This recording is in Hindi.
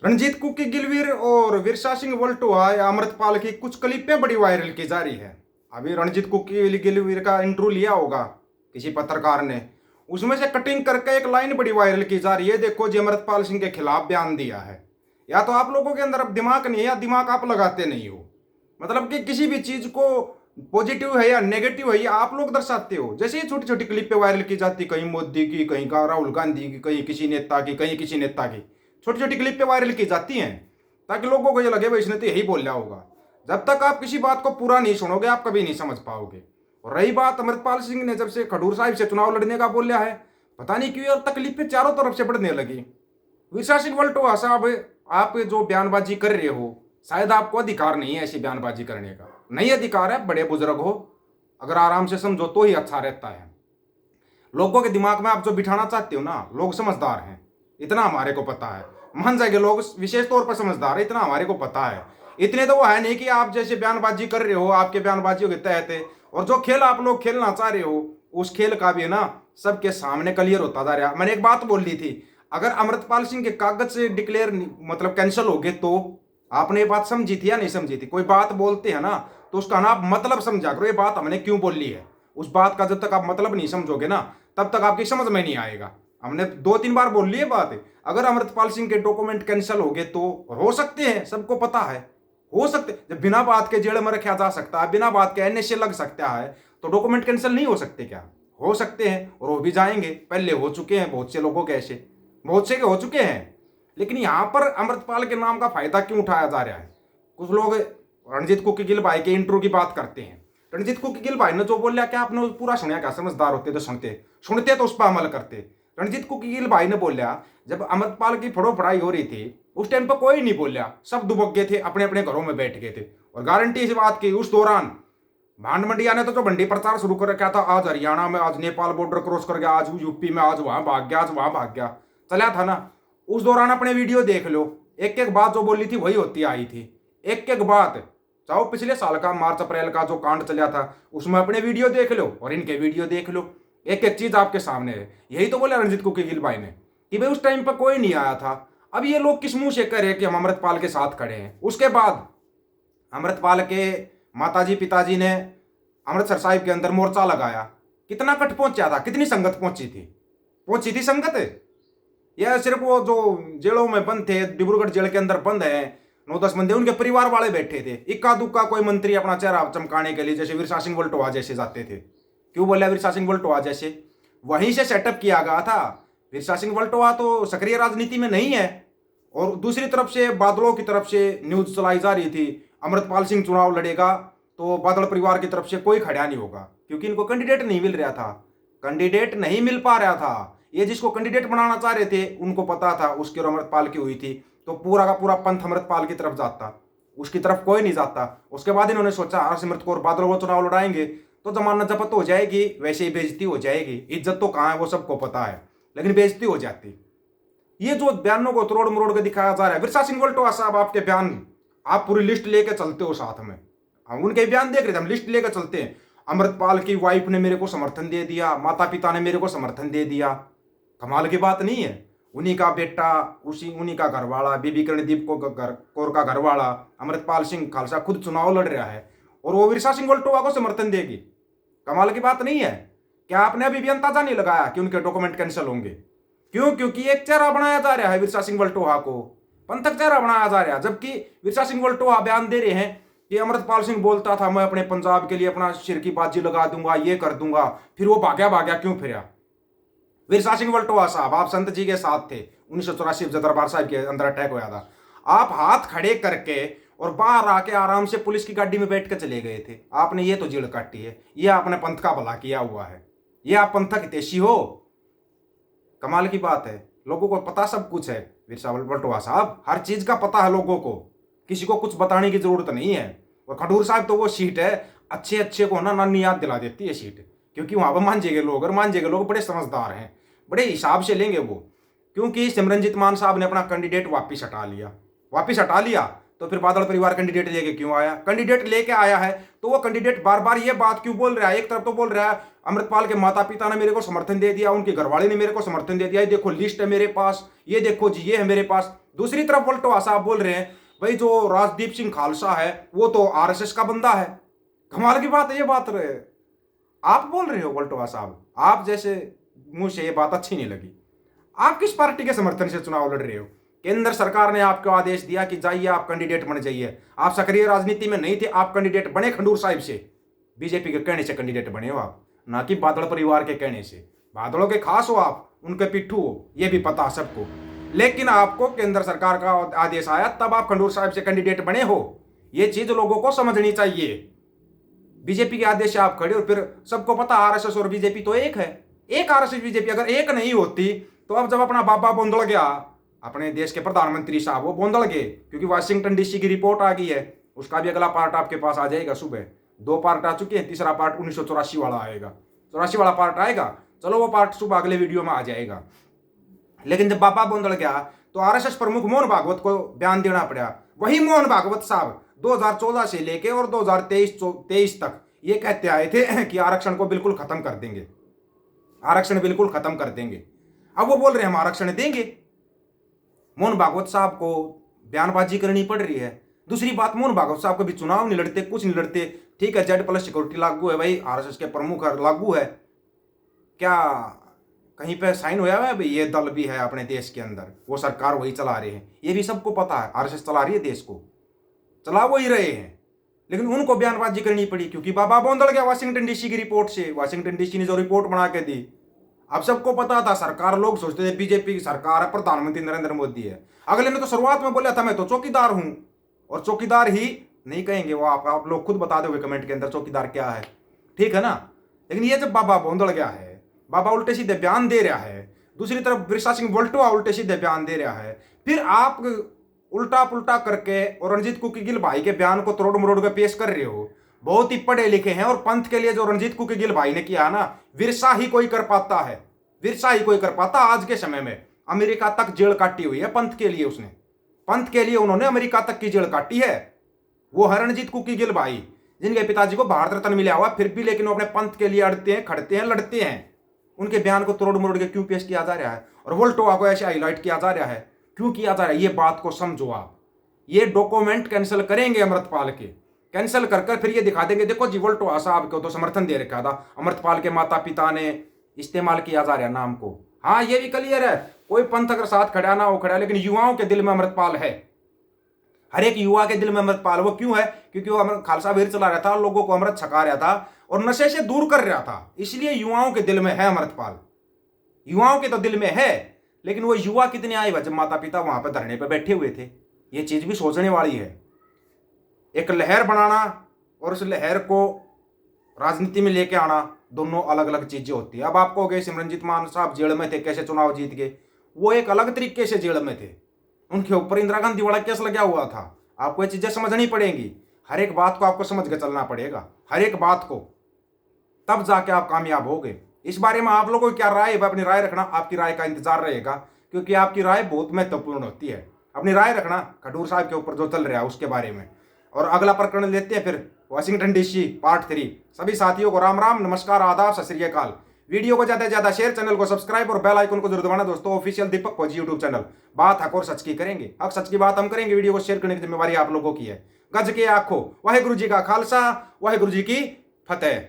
रणजीत कुकी गिलवीर और विरसा सिंह वल्टोआ या अमृतपाल की कुछ क्लिपें बड़ी वायरल की जा रही है। अभी रणजीत कुकी गिलवीर का इंटरव्यू लिया होगा किसी पत्रकार ने, उसमें से कटिंग करके एक लाइन बड़ी वायरल की जा रही है। देखो जी, अमृतपाल सिंह के खिलाफ बयान दिया है। या तो आप लोगों के अंदर अब दिमाग नहीं है या दिमाग आप लगाते नहीं हो। मतलब कि किसी भी चीज को पॉजिटिव है या नेगेटिव है, ये आप लोग दर्शाते हो। जैसे ये छोटी छोटी क्लिपें वायरल की जाती, कहीं मोदी की, कहीं का राहुल गांधी की, कहीं किसी नेता की, कहीं किसी नेता की, छोटी छोटी क्लिप पे वायरल की जाती हैं ताकि लोगों को ये लगे भाई इसने तो यही बोल रहा होगा। जब तक आप किसी बात को पूरा नहीं सुनोगे आप कभी नहीं समझ पाओगे। और रही बात अमृतपाल सिंह ने जब से खडूर साहिब से चुनाव लड़ने का बोला है, पता नहीं क्यों और तकलीफें चारों तरफ से बढ़ने लगी। विशा सिंह वल्टोआ साहब, आप जो बयानबाजी कर रहे हो, शायद आपको अधिकार नहीं है ऐसी बयानबाजी करने का। नहीं अधिकार है, बड़े बुजुर्ग हो, अगर आराम से समझो तो ही अच्छा रहता है। लोगों के दिमाग में आप जो बिठाना चाहते हो ना, लोग समझदार हैं, इतना हमारे को पता है। मान जाएंगे लोग विशेष तौर पर समझदार है, इतना हमारे को पता है। इतने तो वो है नहीं कि आप जैसे बयानबाजी कर रहे हो आपके बयानबाजियों के तहत, और जो खेल आप लोग खेलना चाह रहे हो उस खेल का भी है ना सबके सामने क्लियर होता जा रहा है। मैंने एक बात बोल ली थी, अगर अमृतपाल सिंह के कागज से डिक्लेयर मतलब कैंसिल हो गए तो आपने ये बात समझी थी या नहीं समझी थी? कोई बात बोलते हैं ना तो उसका ना आप मतलब समझा करो, ये बात हमने क्यों बोल ली है। उस बात का जब तक आप मतलब नहीं समझोगे ना तब तक आपकी समझ में नहीं आएगा। हमने 2-3 बार बोल ली है बात। अगर अमृतपाल सिंह के डॉक्यूमेंट कैंसिल हो गए तो हो सकते हैं, सबको पता है, हो सकते जब बिना बात के जेल में रखा जा सकता है, बिना बात के एनएसए लग सकता है, तो डॉक्यूमेंट कैंसिल नहीं हो सकते क्या? हो सकते हैं और हो भी जाएंगे। पहले हो चुके हैं बहुत से लोगों के, ऐसे बहुत से के हो चुके हैं। लेकिन यहां पर अमृतपाल के नाम का फायदा क्यों उठाया जा रहा है? कुछ लोग रणजीत कुकी गिल भाई के इंटरव्यू की बात करते हैं। रणजीत कुकी गिल भाई ने जो बोला क्या आपने पूरा सुना? क्या समझदार होते तो सुनते, सुनते तो उस पर अमल करते। रणजीत कुकी गिल भाई ने बोला जब अमृतपाल की फड़ो फड़ाई हो रही थी उस टाइम पर कोई नहीं बोला, सब दुबक गए थे, अपने अपने घरों में बैठ गए थे। और गारंटी इस बात की, उस दौरान भांड मंडिया ने तो जो भंडी प्रचार शुरू कर रखा था, आज हरियाणा में, आज नेपाल बॉर्डर क्रॉस कर गया, आज यूपी में, आज वहां भाग गया, आज वहां भाग गया, चला था ना। उस दौरान अपने वीडियो देख लो, एक एक बात जो बोली थी वही होती आई थी, एक एक बात। चाहो पिछले साल का मार्च अप्रैल का जो कांड चला था उसमें अपने वीडियो देख लो और इनके वीडियो देख लो, एक एक चीज आपके सामने है। यही तो बोला रणजीत कुकी गिल भाई ने कि भाई उस टाइम पर कोई नहीं आया था। अब ये लोग किस मुंह से कह रहे हैं कि हम अमृतपाल के साथ खड़े हैं? उसके बाद अमृतपाल के माताजी पिताजी ने अमृतसर साहिब के अंदर मोर्चा लगाया, कितना कट पहुंचा था, कितनी संगत पहुंची थी संगत? यह सिर्फ वो जो जेलों में बंद थे, डिब्रूगढ़ जेल के अंदर बंद है 9-10 बंदे, उनके परिवार वाले बैठे थे। इक्का दुक्का कोई मंत्री अपना चेहरा चमकाने के लिए, जैसे विरसा सिंह वल्टोआ जैसे जाते थे। क्यों बोला विरसा सिंह वल्टोआ जैसे? वहीं से सेटअप किया गया था। विरसा सिंह वल्टोआ तो सक्रिय राजनीति में नहीं है, और दूसरी तरफ से बादलों की तरफ से न्यूज चलाई जा रही थी अमृतपाल सिंह चुनाव लड़ेगा तो बादल परिवार की तरफ से कोई खड़ा नहीं होगा, क्योंकि इनको कैंडिडेट नहीं मिल रहा था, कैंडिडेट नहीं मिल पा रहा था। ये जिसको कैंडिडेट बनाना चाह रहे थे उनको पता था उसकी और अमृतपाल की हुई थी, तो पूरा का पूरा पंथ अमृतपाल की तरफ जाता, उसकी तरफ कोई नहीं जाता। उसके बाद इन्होंने सोचा हरसिमरत कौर बादल वो चुनाव लड़ाएंगे तो जमानत जब्त हो जाएगी, वैसे ही बेइज्जती हो जाएगी। इज्जत तो कहाँ है वो सबको पता है, लेकिन बेइज्जती हो जाती। ये जो बयानों को तोड़ मरोड़ के दिखाया जा रहा है, विरसा सिंह वल्टोआ साहब आपके बयान आप पूरी लिस्ट लेके चलते हो साथ में, हम उनके बयान देख रहे थे, हम लिस्ट लेकर चलते हैं। अमृतपाल की वाइफ ने मेरे को समर्थन दे दिया, माता पिता ने मेरे को समर्थन दे दिया, कमाल की बात नहीं है? उन्हीं का बेटा, उन्हीं का घरवाला, बीबी कर्णदीप कौर का घरवाला अमृतपाल सिंह खालसा खुद चुनाव लड़ रहा है और वो विरसा सिंह वल्टोआ को समर्थन देगी। कमाल की बात नहीं है? क्या आपने अभी भी अंदाजा नहीं लगाया कि उनके डॉक्यूमेंट कैंसिल होंगे? क्यों? क्योंकि एक चेहरा बनाया जा रहा है विरसा सिंह वल्टोआ को, पंथक चेहरा बनाया जा रहा है। जबकि विरसा सिंह वल्टोआ बयान दे रहे हैं कि अमृतपाल सिंह बोलता था मैं अपने पंजाब के लिए अपना सिर की बाजी लगा दूंगा, ये कर दूंगा, फिर वो भाग्या क्यों फिरा? विरसा सिंह वल्टोआ साहब, आप संत जी के साथ थे 1984 जब दरबार साहिब के अंदर अटैक हुआ था, आप हाथ खड़े करके और बाहर आके आराम से पुलिस की गाड़ी में बैठ कर चले गए थे। आपने ये तो जीड़ काटी है, ये आपने पंथ का भला किया हुआ है, ये आप पंथक हितैषी हो। कमाल की बात है, लोगों को पता सब कुछ है। विरसा वल्टोआ साहब, हर चीज का पता है लोगों को, किसी को कुछ बताने की जरूरत नहीं है। और खडूर साहब तो वो सीट है, अच्छे अच्छे को ना नानी याद दिला देती है सीट, क्योंकि वहां पर मांझेगे लोग, और मांझेगे लोग बड़े समझदार हैं, बड़े हिसाब से लेंगे वो। क्योंकि सिमरनजीत मान साहब ने अपना कैंडिडेट वापिस हटा लिया तो फिर बादल परिवार कैंडिडेट लेके क्यों आया? कैंडिडेट लेके आया है तो वो कैंडिडेट बार बार ये बात क्यों बोल रहा है? एक तरफ तो बोल रहा है अमृतपाल के माता पिता ने मेरे को समर्थन दे दिया, उनके घरवाले ने मेरे को समर्थन दे दिया, देखो लिस्ट है मेरे पास, ये देखो जी, ये है मेरे पास। दूसरी तरफ वल्टोवा साहब बोल रहे हैं भाई जो राजदीप सिंह खालसा है वो तो आरएसएस का बंदा है। कमाल की बात है, ये बात रहे आप बोल रहे हो वल्टोवा साहब, आप जैसे मुंह से ये बात अच्छी नहीं लगी। आप किस पार्टी के समर्थन से चुनाव लड़ रहे हो? केंद्र सरकार ने आपको आदेश दिया कि जाइए आप कैंडिडेट बन जाइए। आप सक्रिय राजनीति में नहीं थे, आप कैंडिडेट बने खंडूर साहिब से, बीजेपी के कहने से कैंडिडेट बने हो आप, ना कि बादल परिवार के कहने से। बादलों के खास हो आप, उनके पिट्ठू हो, ये भी पता सबको। लेकिन आपको केंद्र सरकार का आदेश आया तब आप खंडूर साहिब से कैंडिडेट बने हो। ये चीज लोगों को समझनी चाहिए। बीजेपी के आदेश से आप खड़े और फिर सबको पता आरएसएस और बीजेपी तो एक है। एक आरएसएस बीजेपी अगर एक नहीं होती तो अब जब अपना बाबा बोंदल गया, अपने देश के प्रधानमंत्री साहब वो बोंदल गए, क्योंकि वाशिंगटन डीसी की रिपोर्ट आ गई है, उसका भी अगला पार्ट आपके पास आ जाएगा सुबह। 2 पार्ट आ चुके हैं, तीसरा पार्ट 1984 वाला आएगा, 84 वाला पार्ट आएगा। चलो वो पार्ट सुबह अगले वीडियो में आ जाएगा। लेकिन जब बाबा बोंदल गया तो आरएसएस प्रमुख मोहन भागवत को बयान देना पड़ा। वही मोहन भागवत साहब 2014 से लेके और 2023 तक ये कहते आए थे कि आरक्षण को बिल्कुल खत्म कर देंगे, आरक्षण बिल्कुल खत्म कर देंगे। अब वो बोल रहे हैं हम आरक्षण देंगे। मोहन भागवत साहब को बयानबाजी करनी पड़ रही है। दूसरी बात, मोहन भागवत साहब कभी चुनाव नहीं लड़ते, कुछ नहीं लड़ते। ठीक है, Z+ सिक्योरिटी लागू है भाई, आरएसएस के प्रमुख लागू है, क्या कहीं पे साइन होया है भाई ये दल भी है अपने देश के अंदर, वो सरकार वही चला रहे हैं, ये भी सबको पता है। आरएसएस चला रही है देश को, चला वो ही रहे हैं। लेकिन उनको बयानबाजी करनी पड़ी क्योंकि बाबा बोंदल गया वाशिंगटन डीसी की रिपोर्ट से। वाशिंगटन डीसी ने जो रिपोर्ट बना के दी, अब सबको पता था सरकार, लोग सोचते थे बीजेपी की सरकार है, प्रधानमंत्री नरेंद्र मोदी है। अगले ने तो शुरुआत में बोला था मैं तो चौकीदार हूं, और चौकीदार ही नहीं कहेंगे वो, आप लोग खुद बता दोगे कमेंट के अंदर चौकीदार क्या है, ठीक है ना। लेकिन ये जब बाबा बोंदल गया है, बाबा उल्टे सीधे बयान दे रहा है, दूसरी तरफ बिरसा सिंह वल्टोवा उल्टे सीधे बयान दे रहा है, फिर आप उल्टा पुल्टा करके और रणजीत कुकी गिल भाई के बयान को तोड़ मरोड़ के पेश कर रहे हो। बहुत ही पढ़े लिखे हैं, और पंथ के लिए जो रणजीत कुकी गिल भाई ने किया ना, विरसा ही कोई कर पाता है, विरसा ही कोई कर पाता। आज के समय में अमेरिका तक जेल काटी हुई है पंथ के लिए, उसने पंथ के लिए उन्होंने अमेरिका तक की जेल काटी है। वो है रणजीत कुकी गिल भाई, जिनके पिताजी को भारत रत्न मिला हुआ, फिर भी लेकिन वो अपने पंथ के लिए अड़ते हैं, खड़ते हैं, लड़ते हैं। उनके बयान को तोड़ मरोड़ के क्यों पेश किया जा रहा है, और वोल्टोवा को ऐसे हाईलाइट किया जा रहा है, क्यों किया जा रहा है? ये बात को समझो आप। ये डॉक्यूमेंट कैंसिल करेंगे अमृतपाल के, कैंसिल कर फिर ये दिखा देंगे देखो जी वोल्टोवा साहब को तो समर्थन दे रखा था, अमृतपाल के माता पिता ने इस्तेमाल किया जा रहा है नाम को। हाँ, ये भी क्लियर है, कोई पंथ अगर साथ खड़ा ना हो खड़ा, लेकिन युवाओं के दिल में अमृतपाल है, हर एक युवा के दिल में अमृतपाल। वो क्यों है? क्योंकि वो अमृत खालसा वीर चला रहा था, लोगों को अमृत छका रहा था और नशे से दूर कर रहा था, इसलिए युवाओं के दिल में है अमृतपाल। युवाओं के तो दिल में है, लेकिन वो युवा कितने आए जब माता पिता वहां पर धरने पर बैठे हुए थे? ये चीज भी सोचने वाली है। एक लहर बनाना और उस लहर को राजनीति में लेके आना, दोनों अलग अलग चीजें होती है। अब आपको हो गए सिमरनजीत मान साहब जेल में थे, कैसे चुनाव जीत गए, वो एक अलग तरीके से जेल में थे, उनके ऊपर इंदिरा गांधी वाला केस लगा हुआ था। आपको ये चीजें समझनी पड़ेंगी, हर एक बात को आपको समझ के चलना पड़ेगा, हर एक बात को, तब जाके आप कामयाब होगे। इस बारे में आप लोगों की क्या राय है, अपनी राय रखना, आपकी राय का इंतजार रहेगा, क्योंकि आपकी राय बहुत महत्वपूर्ण होती है। अपनी राय रखना खडूर साहब के ऊपर जो चल रहा है उसके बारे में। और अगला प्रकरण लेते हैं फिर वाशिंगटन डीसी पार्ट 3। सभी साथियों को राम राम, नमस्कार, आदाब, सत श्री अकाल। वीडियो को ज्यादा से ज्यादा शेयर, चैनल को सब्सक्राइब और बेल आइकन को जरूर दबाना दोस्तों। ऑफिशियल दीपक फौजी यूट्यूब चैनल, बात हक और सच की करेंगे, हक सच की बात हम करेंगे। वीडियो को शेयर करने की जिम्मेवारी आप लोगों की है। गज के आखो, वाहेगुरु जी का खालसा, वाहेगुरु जी की फतेह।